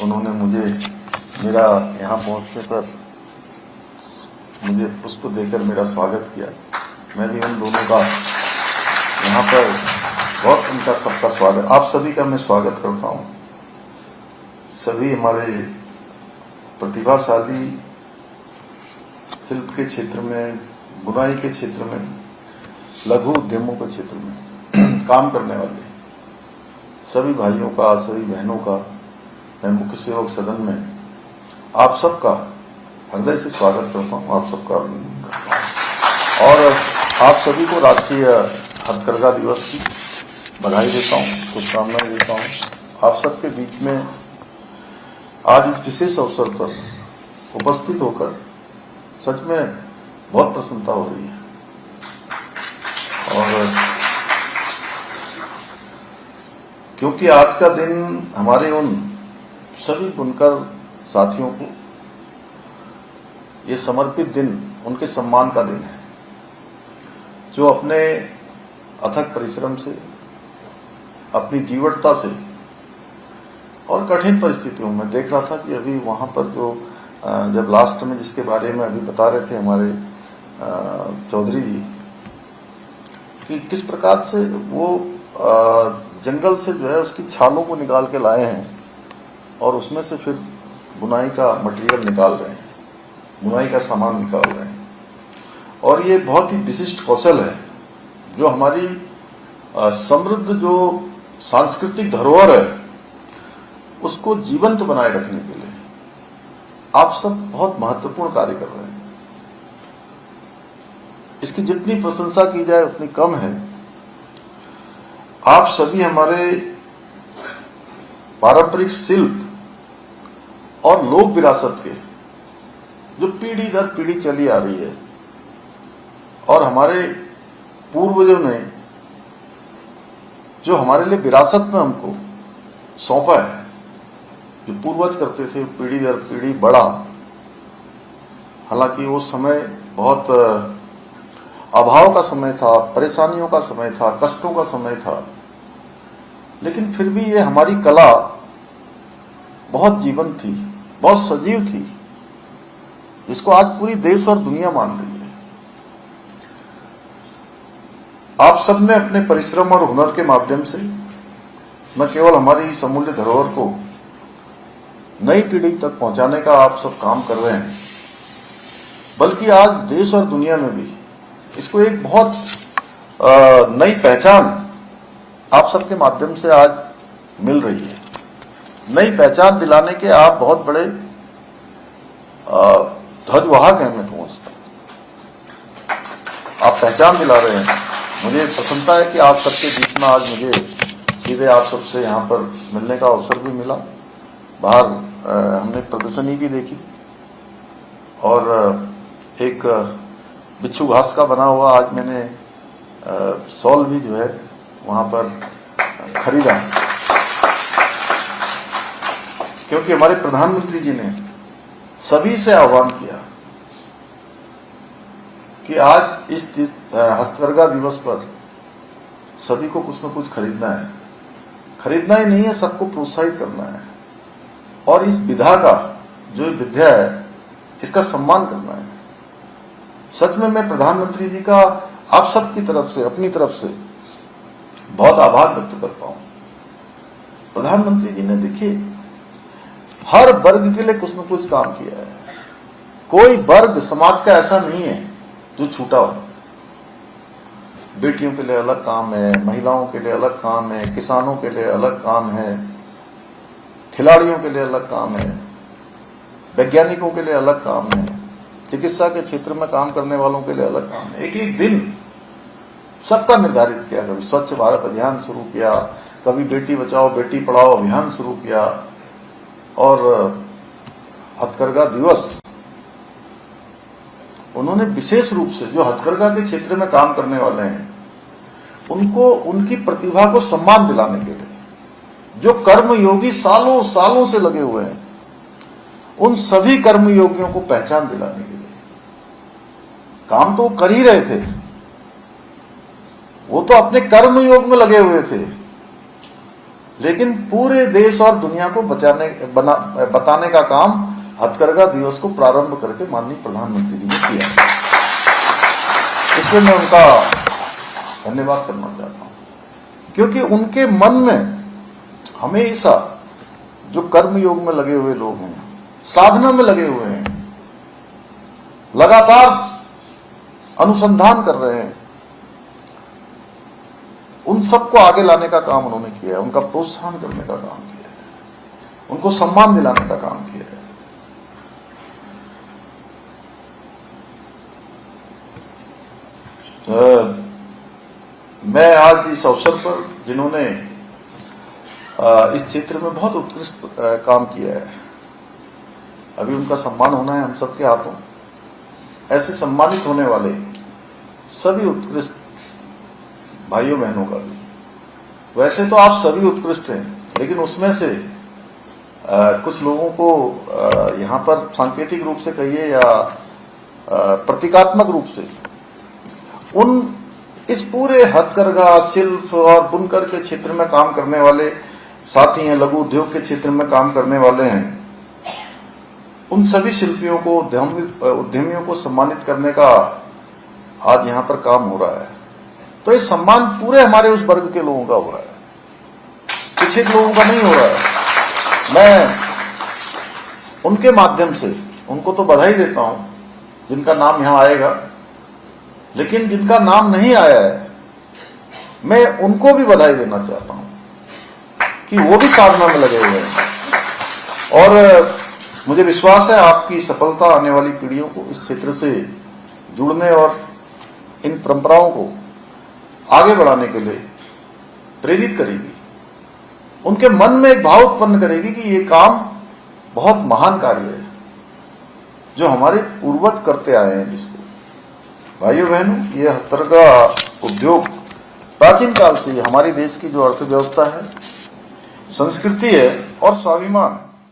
उन्होंने मुझे मेरा यहाँ पहुँचने पर मुझे पुष्प देकर मेरा स्वागत किया। मैं भी उन दोनों का यहाँ पर बहुत उनका सबका स्वागत, आप सभी का मैं स्वागत करता हूँ। सभी हमारे प्रतिभाशाली शिल्प के क्षेत्र में, बुनाई के क्षेत्र में, लघु उद्यमों के क्षेत्र में काम करने वाले सभी भाइयों का, सभी बहनों का मैं मुख्य सेवक सदन में आप सबका हृदय से स्वागत करता हूँ, आप सबका अभिनंदन करता हूँ और आप सभी को राष्ट्रीय हथकरघा दिवस की बधाई देता हूँ, शुभकामनाएं देता हूँ। आप सबके बीच में आज इस विशेष अवसर पर उपस्थित होकर सच में बहुत प्रसन्नता हो रही है और क्योंकि आज का दिन हमारे उन सभी बुनकर साथियों को ये समर्पित दिन, उनके सम्मान का दिन है, जो अपने अथक परिश्रम से, अपनी जीवटता से और कठिन परिस्थितियों में, देख रहा था कि अभी वहां पर जो जब लास्ट में जिसके बारे में अभी बता रहे थे हमारे चौधरी जी कि किस प्रकार से वो जंगल से जो है उसकी छालों को निकाल के लाए हैं और उसमें से फिर बुनाई का मटेरियल निकाल रहे हैं, बुनाई का सामान निकाल रहे हैं। और ये बहुत ही विशिष्ट कौशल है जो हमारी समृद्ध जो सांस्कृतिक धरोहर है उसको जीवंत बनाए रखने के लिए आप सब बहुत महत्वपूर्ण कार्य कर रहे हैं। इसकी जितनी प्रशंसा की जाए उतनी कम है। आप सभी हमारे पारंपरिक शिल्प और लोक विरासत के जो पीढ़ी दर पीढ़ी चली आ रही है और हमारे पूर्वजों ने जो हमारे लिए विरासत में हमको सौंपा है, जो पूर्वज करते थे पीढ़ी दर पीढ़ी बढ़ा। हालांकि वो समय बहुत अभाव का समय था, परेशानियों का समय था, कष्टों का समय था, लेकिन फिर भी ये हमारी कला बहुत जीवंत थी, बहुत सजीव थी, जिसको आज पूरी देश और दुनिया मान रही है। आप सब ने अपने परिश्रम और हुनर के माध्यम से न केवल हमारी इस अमूल्य धरोहर को नई पीढ़ी तक पहुंचाने का आप सब काम कर रहे हैं, बल्कि आज देश और दुनिया में भी इसको एक बहुत नई पहचान आप सबके माध्यम से आज मिल रही है। नई पहचान दिलाने के आप बहुत बड़े ध्वजवाहक हैं। मैं पहुंचता आप पहचान दिला रहे हैं। मुझे प्रसन्नता है कि आप सबके बीच में आज मुझे सीधे आप सबसे यहाँ पर मिलने का अवसर भी मिला। बाहर हमने प्रदर्शनी भी देखी और एक बिच्छू घास का बना हुआ आज मैंने शॉल भी जो है वहां पर खरीदा, क्योंकि हमारे प्रधानमंत्री जी ने सभी से आह्वान किया कि आज इस हस्तकरघा दिवस पर सभी को कुछ न कुछ खरीदना है। खरीदना ही नहीं है, सबको प्रोत्साहित करना है और इस विधा का जो विद्या है इसका सम्मान करना है। सच में मैं प्रधानमंत्री जी का आप सबकी तरफ से, अपनी तरफ से बहुत आभार व्यक्त करता हूं। प्रधानमंत्री जी ने देखिए हर वर्ग के लिए कुछ न कुछ काम किया है। कोई वर्ग समाज का ऐसा नहीं है जो छूटा हो। बेटियों के लिए अलग काम है, महिलाओं के लिए अलग काम है, किसानों के लिए अलग काम है, खिलाड़ियों के लिए अलग काम है, वैज्ञानिकों के लिए अलग काम है, चिकित्सा के क्षेत्र में काम करने वालों के लिए अलग काम है। एक एक दिन सबका निर्धारित किया। कभी स्वच्छ भारत अभियान शुरू किया, कभी बेटी बचाओ बेटी पढ़ाओ अभियान शुरू किया और हथकरघा दिवस उन्होंने विशेष रूप से जो हथकरघा के क्षेत्र में काम करने वाले हैं उनको, उनकी प्रतिभा को सम्मान दिलाने के लिए, जो कर्मयोगी सालों सालों से लगे हुए हैं, उन सभी कर्मयोगियों को पहचान दिलाने के लिए। काम तो कर ही रहे थे, वो तो अपने कर्मयोग में लगे हुए थे, लेकिन पूरे देश और दुनिया को बताने का काम हथकरघा दिवस को प्रारंभ करके माननीय प्रधानमंत्री जी ने किया। इसलिए मैं उनका धन्यवाद करना चाहता हूं, क्योंकि उनके मन में हमेशा जो कर्म योग में लगे हुए लोग हैं, साधना में लगे हुए हैं, लगातार अनुसंधान कर रहे हैं, उन सबको आगे लाने का काम उन्होंने किया है, उनका प्रोत्साहन करने का काम किया है, उनको सम्मान दिलाने का काम किया है। मैं आज इस अवसर पर जिन्होंने इस क्षेत्र में बहुत उत्कृष्ट काम किया है, अभी उनका सम्मान होना है हम सबके हाथों। ऐसे सम्मानित होने वाले सभी उत्कृष्ट भाइयों बहनों का भी, वैसे तो आप सभी उत्कृष्ट हैं, लेकिन उसमें से कुछ लोगों को यहाँ पर सांकेतिक रूप से कहिए या प्रतीकात्मक रूप से इस पूरे हथकरघा, शिल्प और बुनकर के क्षेत्र में काम करने वाले साथी हैं, लघु उद्योग के क्षेत्र में काम करने वाले हैं, उन सभी शिल्पियों को, उद्यमियों को सम्मानित करने का आज यहाँ पर काम हो रहा है। तो ये सम्मान पूरे हमारे उस वर्ग के लोगों का हो रहा है, कुछ एक लोगों का नहीं हो रहा है। मैं उनके माध्यम से उनको तो बधाई देता हूं जिनका नाम यहां आएगा, लेकिन जिनका नाम नहीं आया है, मैं उनको भी बधाई देना चाहता हूं कि वो भी साधना में लगे हुए हैं। और मुझे विश्वास है आपकी सफलता आने वाली पीढ़ियों को इस क्षेत्र से जुड़ने और इन परंपराओं को आगे बढ़ाने के लिए प्रेरित करेगी, उनके मन में एक भाव उत्पन्न करेगी कि ये काम बहुत महान कार्य है जो हमारे पूर्वज करते आए हैं। जिसको भाइयों बहनों, ये हस्तकरघा उद्योग प्राचीन काल से हमारे देश की जो अर्थव्यवस्था है, संस्कृति है और स्वाभिमान